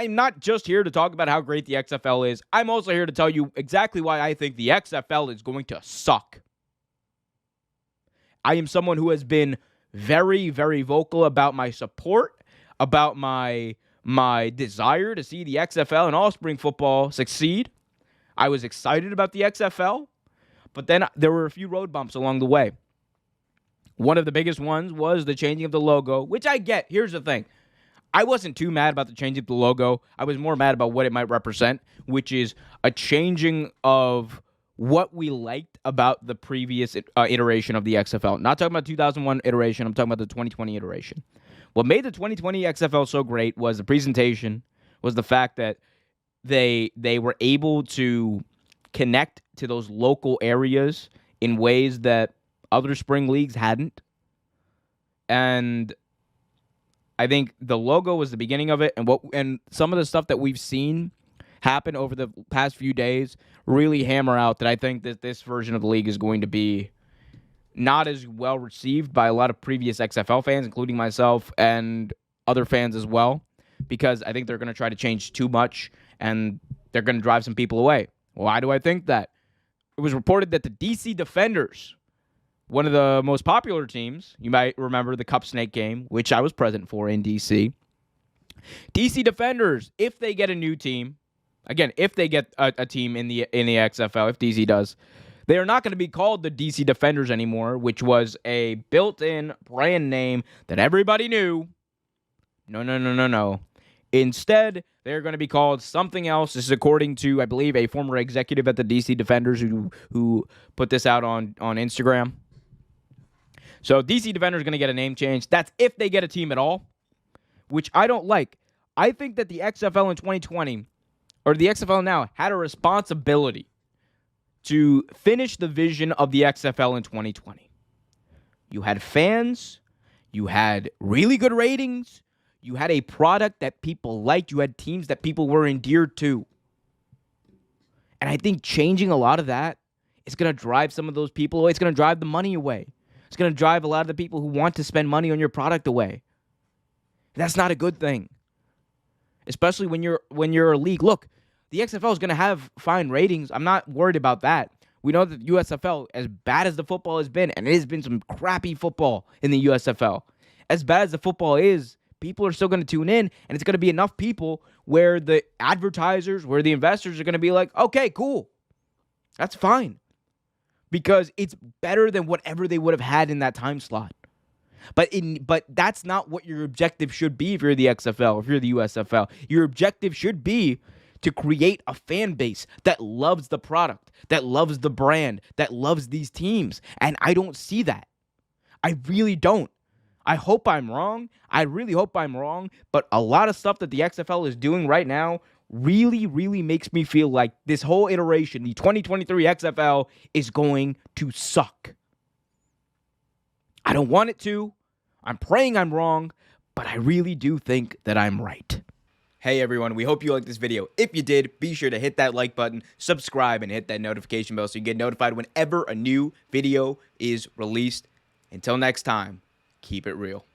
I'm not just here to talk about how great the XFL is. I'm also here to tell you exactly why I think the XFL is going to suck. I am someone who has been very, very vocal about my support, about my desire to see the XFL and all spring football succeed. I was excited about the XFL, but then there were a few road bumps along the way. One of the biggest ones was the changing of the logo, which I get. Here's the thing. I wasn't too mad about the changing of the logo. I was more mad about what it might represent, which is a changing of what we liked about the previous iteration of the XFL. Not talking about 2001 iteration. I'm talking about the 2020 iteration. What made the 2020 XFL so great was the presentation, was the fact that they were able to connect to those local areas in ways that other spring leagues hadn't. And I think the logo was the beginning of it, and some of the stuff that we've seen happen over the past few days really hammer out that I think that this version of the league is going to be not as well received by a lot of previous XFL fans, including myself and other fans as well, because I think they're going to try to change too much and they're going to drive some people away. Why do I think that? It was reported that the DC Defenders, one of the most popular teams, you might remember the Cup Snake game, which I was present for in DC. DC Defenders, if they get a new team, again, if they get a team in the XFL, if DC does, they are not going to be called the DC Defenders anymore, which was a built-in brand name that everybody knew. No. Instead, they're going to be called something else. This is according to, I believe, a former executive at the DC Defenders who put this out on Instagram. So DC Defenders are going to get a name change. That's if they get a team at all, which I don't like. I think that the XFL in 2020, or the XFL now, had a responsibility to finish the vision of the XFL in 2020. You had fans. You had really good ratings. You had a product that people liked. You had teams that people were endeared to. And I think changing a lot of that is going to drive some of those people away. It's going to drive the money away. It's going to drive a lot of the people who want to spend money on your product away. That's not a good thing. Especially when you're a league. Look, the XFL is going to have fine ratings. I'm not worried about that. We know that the USFL, as bad as the football has been, and it has been some crappy football in the USFL, as bad as the football is, people are still going to tune in, and it's going to be enough people where the advertisers, where the investors are going to be like, okay, cool. That's fine. Because it's better than whatever they would have had in that time slot. But that's not what your objective should be if you're the XFL, if you're the USFL. Your objective should be to create a fan base that loves the product, that loves the brand, that loves these teams. And I don't see that. I really don't. I hope I'm wrong. I really hope I'm wrong. But a lot of stuff that the XFL is doing right now really, really makes me feel like this whole iteration, the 2023 XFL, is going to suck. I don't want it to. I'm praying I'm wrong, but I really do think that I'm right. Hey everyone, we hope you liked this video. If you did, be sure to hit that like button, subscribe, and hit that notification bell so you get notified whenever a new video is released. Until next time, keep it real.